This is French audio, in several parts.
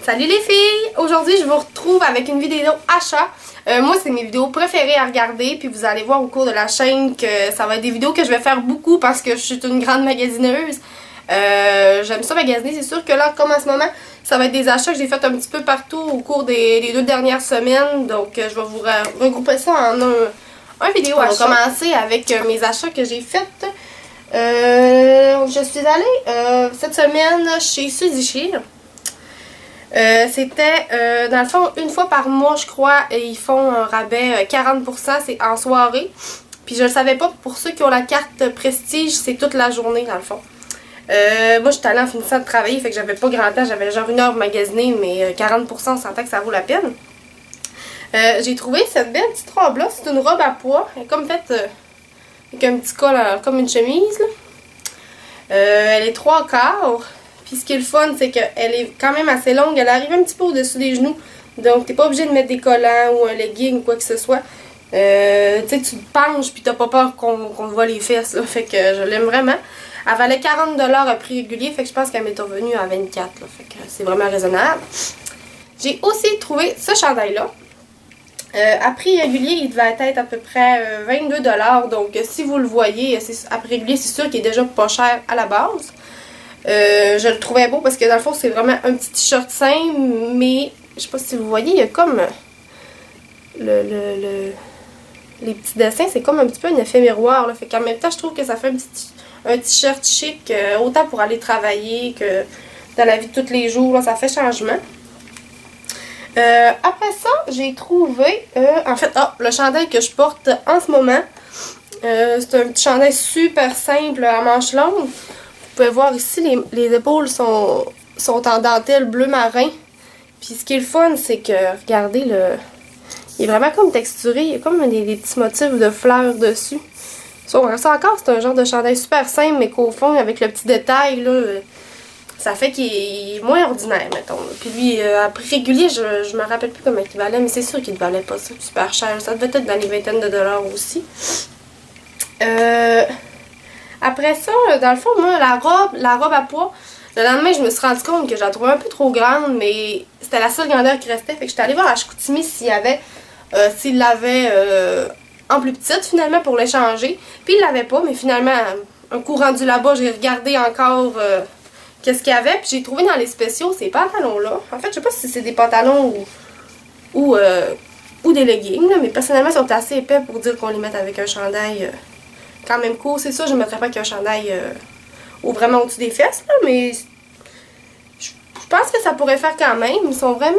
Salut les filles! Aujourd'hui, je vous retrouve avec une vidéo achat. Moi, c'est mes vidéos préférées à regarder. Puis vous allez voir au cours de la chaîne que ça va être des vidéos que je vais faire beaucoup parce que je suis une grande magasineuse. J'aime ça magasiner. C'est sûr que là, comme en ce moment, ça va être des achats que j'ai fait un petit peu partout au cours des 2 dernières semaines. Donc, je vais vous regrouper ça en un vidéo achat. On va commencer avec mes achats que j'ai faits. Je suis allée cette semaine chez Suzy Shear. C'était dans le fond une fois par mois je crois et ils font un rabais 40%, c'est en soirée. Puis je le savais pas, pour ceux qui ont la carte Prestige c'est toute la journée dans le fond. Moi j'étais allée en finissant de travailler, fait que j'avais pas grand temps, j'avais genre 1 heure magasiner, mais 40% on s'entend que ça vaut la peine. J'ai trouvé cette belle petite robe là, c'est une robe à pois, elle est comme faite avec un petit col comme une chemise là. Elle est 3/4. Puis ce qui est le fun, c'est qu'elle est quand même assez longue. Elle arrive un petit peu au-dessus des genoux. Donc, t'es pas obligé de mettre des collants ou un legging ou quoi que ce soit. Tu sais, tu te penches puis t'as pas peur qu'on te voit les fesses. Là. Fait que je l'aime vraiment. Elle valait 40$ à prix régulier. Fait que je pense qu'elle m'est revenue à 24$. Là. Fait que c'est vraiment raisonnable. J'ai aussi trouvé ce chandail-là. À prix régulier, il devait être à peu près 22$. Donc, si vous le voyez, à prix régulier, c'est sûr qu'il est déjà pas cher à la base. Je le trouvais beau parce que dans le fond c'est vraiment un petit t-shirt simple, mais je sais pas si vous voyez, il y a comme les petits dessins, c'est comme un petit peu un effet miroir là. Fait qu'en même temps je trouve que ça fait un t-shirt chic, autant pour aller travailler que dans la vie de tous les jours, là, ça fait changement. Après ça j'ai trouvé en fait le chandail que je porte en ce moment. C'est un petit chandail super simple à manches longues. Vous pouvez voir ici, les épaules sont en dentelle bleu marin. Puis ce qui est le fun, c'est que, regardez, il est vraiment comme texturé. Il y a comme des petits motifs de fleurs dessus. Ça encore, c'est un genre de chandail super simple, mais qu'au fond, avec le petit détail, là, ça fait qu'il est moins ordinaire, mettons. Puis lui, à prix régulier, je me rappelle plus comment il valait, mais c'est sûr qu'il ne valait pas ça super cher. Ça devait être dans les vingtaines de dollars aussi. Après ça, dans le fond, moi, la robe à pois, le lendemain, je me suis rendu compte que je la trouvais un peu trop grande, mais c'était la seule grandeur qui restait. Fait que j'étais allée voir à Chicoutimi s'il l'avait en plus petite, finalement, pour l'échanger. Puis il l'avait pas, mais finalement, un coup rendu là-bas, j'ai regardé encore qu'est-ce qu'il y avait. Puis j'ai trouvé dans les spéciaux ces pantalons-là. En fait, je sais pas si c'est des pantalons ou des leggings, là, mais personnellement, ils sont assez épais pour dire qu'on les mette avec un chandail quand même court. C'est ça, je ne mettrais pas qu'un chandail vraiment au-dessus des fesses, là, mais je pense que ça pourrait faire quand même. Ils sont vraiment...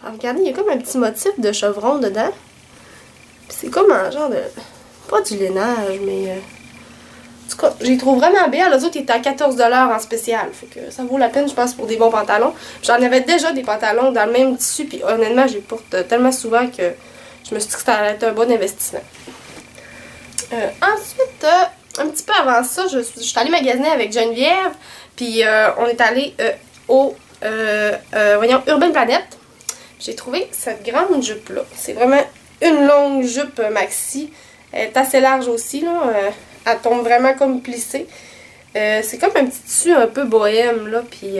regardez, il y a comme un petit motif de chevron dedans. Puis c'est comme un genre de... pas du lainage, mais... en tout cas, je les trouve vraiment bien. Les autres, ils étaient à 14$ en spécial. Fait que ça vaut la peine, je pense, pour des bons pantalons. J'en avais déjà des pantalons dans le même tissu, puis honnêtement, je les porte tellement souvent que je me suis dit que ça allait être un bon investissement. Ensuite, un petit peu avant ça, je suis allée magasiner avec Geneviève. Puis on est allé voyons, Urban Planet. J'ai trouvé cette grande jupe-là. C'est vraiment une longue jupe maxi. Elle est assez large aussi, là. Elle tombe vraiment comme plissée. C'est comme un petit tissu un peu bohème, là. Puis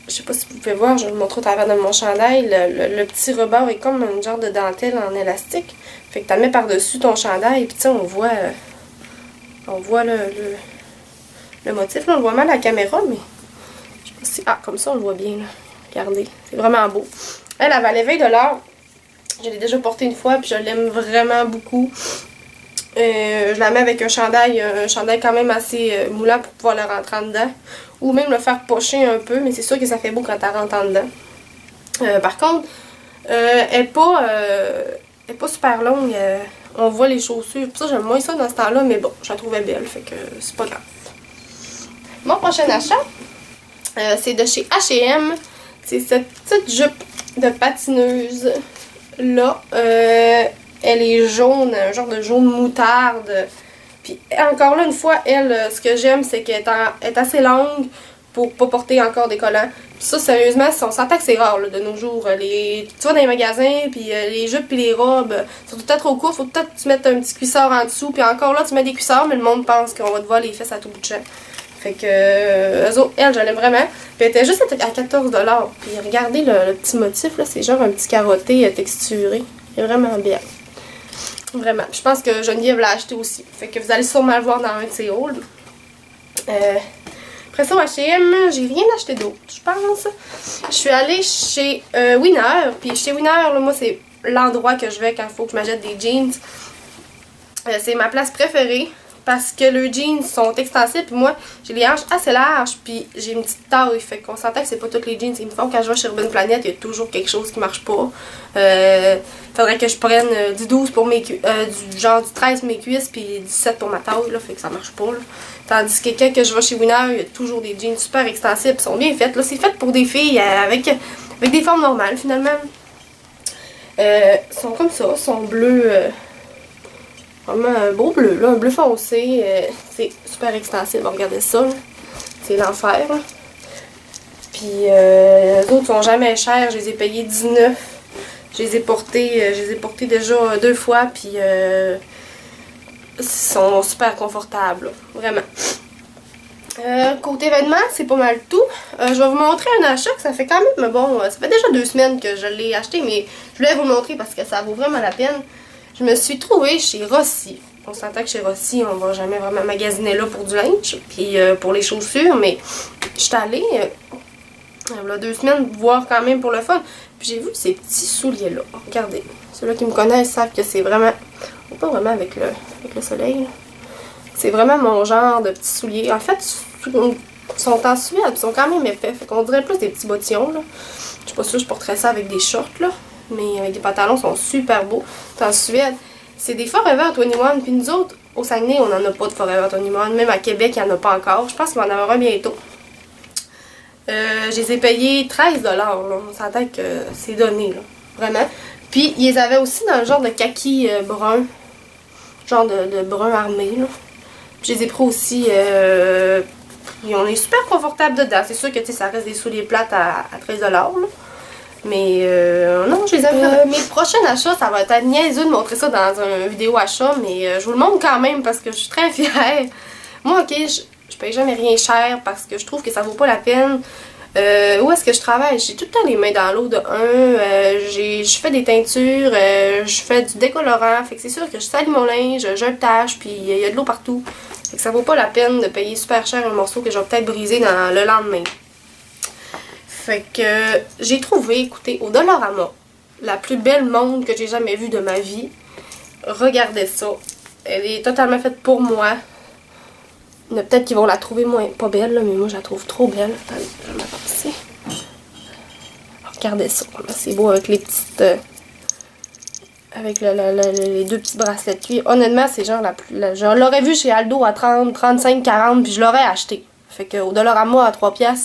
je sais pas si vous pouvez voir, je vais vous montrer au travers de mon chandail. Le petit rebord est comme un genre de dentelle en élastique. Fait que tu la mets par-dessus ton chandail et puis tu sais, on voit le motif. Là, on le voit mal à la caméra, mais je sais pas si... Ah, comme ça, on le voit bien, là. Regardez, c'est vraiment beau. Elle valait 20$. Je l'ai déjà portée une fois, puis je l'aime vraiment beaucoup. Je la mets avec un chandail quand même assez moulant pour pouvoir le rentrer en dedans. Ou même le faire pocher un peu, mais c'est sûr que ça fait beau quand tu rentres en dedans. Par contre, elle n'est pas super longue. On voit les chaussures. Pour ça, j'aime moins ça dans ce temps-là, mais bon, je la trouvais belle, fait que c'est pas grave. Mon prochain achat, c'est de chez H&M. C'est cette petite jupe de patineuse là. Elle est jaune, un genre de jaune moutarde. Puis encore là, une fois, elle, ce que j'aime, c'est qu'elle est assez longue pour pas porter encore des collants. Puis ça, sérieusement, on s'entend que c'est rare là, de nos jours. Tu vas dans les magasins, puis les jupes puis les robes sont tout le temps trop courtes. Faut peut-être que tu mettes un petit cuissard en dessous. Puis encore là, tu mets des cuissards, mais le monde pense qu'on va te voir les fesses à tout bout de champ. Fait que, eux autres, elle, je l'aime vraiment. Puis elle était juste à 14$. Puis regardez le petit motif, là, c'est genre un petit carotté texturé. Il est vraiment bien. Vraiment. Puis je pense que Geneviève l'a acheté aussi. Fait que vous allez sûrement le voir dans un de ses hauls. Après ça, au H&M, j'ai rien acheté d'autre, je pense. Je suis allée chez Winner. Puis chez Winner, là, moi, c'est l'endroit que je vais quand il faut que je m'achète des jeans. C'est ma place préférée. Parce que les jeans sont extensibles, puis moi, j'ai les hanches assez larges, puis j'ai une petite taille. Fait qu'on s'entend que c'est pas tous les jeans qui me font. Quand je vais chez Urban Planet, il y a toujours quelque chose qui marche pas. Faudrait que je prenne du 12 pour mes cuisses, du 13 pour mes cuisses, puis 17 pour ma taille, là, fait que ça marche pas, là. Tandis que quand je vais chez Winner, il y a toujours des jeans super extensibles, ils sont bien faits. Là, c'est fait pour des filles avec des formes normales, finalement. Ils sont comme ça, ils sont bleus. Vraiment un beau bleu, là, un bleu foncé. C'est super extensible, regardez ça. C'est l'enfer. Puis les autres sont jamais chers. Je les ai payés 19. Je les ai portés déjà 2 fois. Puis ils sont super confortables. Là, vraiment. Côté événement, c'est pas mal tout. Je vais vous montrer un achat que ça fait quand même bon. Ça fait déjà 2 semaines que je l'ai acheté, mais je voulais vous le montrer parce que ça vaut vraiment la peine. Je me suis trouvée chez Rossi. On s'entend que chez Rossi, on va jamais vraiment magasiner là pour du linge, puis pour les chaussures, mais je suis allée il y a 2 semaines voir quand même pour le fun. Puis j'ai vu ces petits souliers-là. Regardez. Ceux-là qui me connaissent savent que c'est vraiment... Pas vraiment avec le soleil. C'est vraiment mon genre de petits souliers. En fait, ils sont en suède, ils sont quand même épais. Fait qu'on dirait plus des petits bottillons, là. Je suis pas sûre que je porterais ça avec des shorts, là. Mais avec des pantalons, sont super beaux. C'est en Suède. C'est des Forever 21. Puis nous autres, au Saguenay, on n'en a pas de Forever 21. Même à Québec, il n'y en a pas encore. Je pense qu'il va en avoir un bientôt. Je les ai payés 13$. Là. On s'entend que c'est donné, là. Vraiment. Puis, ils les avaient aussi dans le genre de kaki brun. Genre de brun armé, là. Puis, je les ai pris aussi... on est super confortable dedans. C'est sûr que ça reste des souliers plates à 13$. Là. Mais non, je les aime. Mes prochains achats, ça va être niaiseux de montrer ça dans une vidéo achat, mais je vous le montre quand même parce que je suis très fière. Moi, ok, je paye jamais rien cher parce que je trouve que ça vaut pas la peine. Où est-ce que je travaille? J'ai tout le temps les mains dans l'eau de je fais des teintures, je fais du décolorant. Fait que c'est sûr que je salis mon linge, je le tâche, puis il y a de l'eau partout. Fait que ça vaut pas la peine de payer super cher un morceau que je vais peut-être briser dans le lendemain. Fait que j'ai trouvé, écoutez, au Dollarama, la plus belle montre que j'ai jamais vue de ma vie. Regardez ça. Elle est totalement faite pour moi. Il y en a peut-être qui vont la trouver pas belle, là, mais moi je la trouve trop belle. Attendez, je vais mettre ici. Regardez ça. C'est beau avec les petites... avec les 2 petits bracelets de cuir. Honnêtement, c'est genre je l'aurais vu chez Aldo à 30, 35, 40, puis je l'aurais acheté. Fait que au Dollarama à 3$...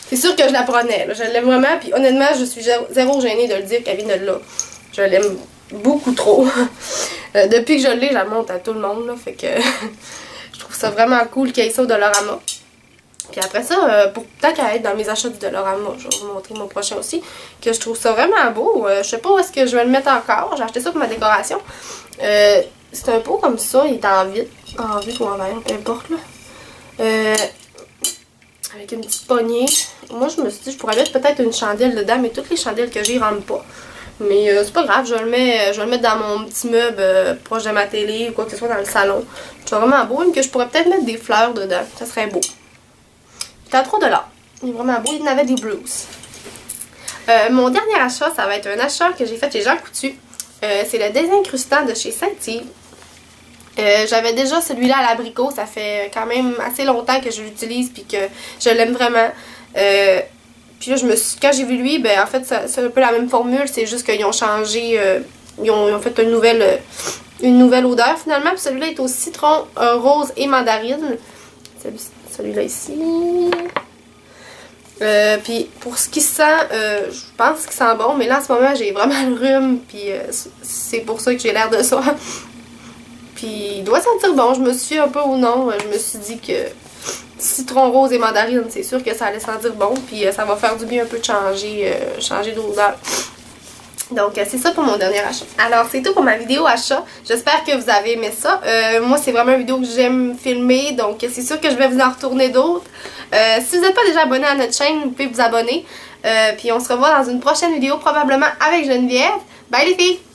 c'est sûr que je la prenais, là. Je l'aime vraiment, puis honnêtement, je suis zéro gênée de le dire qu'elle vient de là. Je l'aime beaucoup trop. Depuis que je l'ai, je la montre à tout le monde, là, fait que je trouve ça vraiment cool qu'il y ait ça au Dollarama. Puis après ça, tant qu'à être dans mes achats du Dollarama, je vais vous montrer mon prochain aussi, que je trouve ça vraiment beau. Je sais pas où est-ce que je vais le mettre encore, j'ai acheté ça pour ma décoration. C'est un pot comme ça, il est en vitre ou en verre, peu importe, là. Avec une petite poignée. Moi, je me suis dit, je pourrais mettre peut-être une chandelle dedans, mais toutes les chandelles que j'ai ne rentrent pas. Mais c'est pas grave, je vais le mettre dans mon petit meuble proche de ma télé ou quoi que ce soit dans le salon. C'est vraiment beau, même que je pourrais peut-être mettre des fleurs dedans. Ça serait beau. C'est à 3$. Il est vraiment beau, il y en avait des blues. Mon dernier achat, ça va être un achat que j'ai fait chez Jean Coutu. C'est le désincrustant de chez Saint-Yves. J'avais déjà celui-là à l'abricot, ça fait quand même assez longtemps que je l'utilise puis que je l'aime vraiment. Puis là, quand j'ai vu lui, ben en fait, c'est un peu la même formule, c'est juste qu'ils ont changé, ils ont fait une nouvelle odeur finalement. Puis celui-là est au citron, rose et mandarine. Celui-là ici. Puis pour ce qui sent, je pense qu'il sent bon, mais là en ce moment j'ai vraiment le rhume, puis c'est pour ça que j'ai l'air de ça. Puis il doit sentir bon, je me suis fait un peu au nom, je me suis dit que citron rose et mandarine, c'est sûr que ça allait sentir bon, puis ça va faire du bien un peu de changer d'odeur. Donc, c'est ça pour mon dernier achat. Alors, c'est tout pour ma vidéo achat. J'espère que vous avez aimé ça. Moi, c'est vraiment une vidéo que j'aime filmer, donc c'est sûr que je vais vous en retourner d'autres. Si vous n'êtes pas déjà abonné à notre chaîne, vous pouvez vous abonner. Puis on se revoit dans une prochaine vidéo, probablement avec Geneviève. Bye les filles!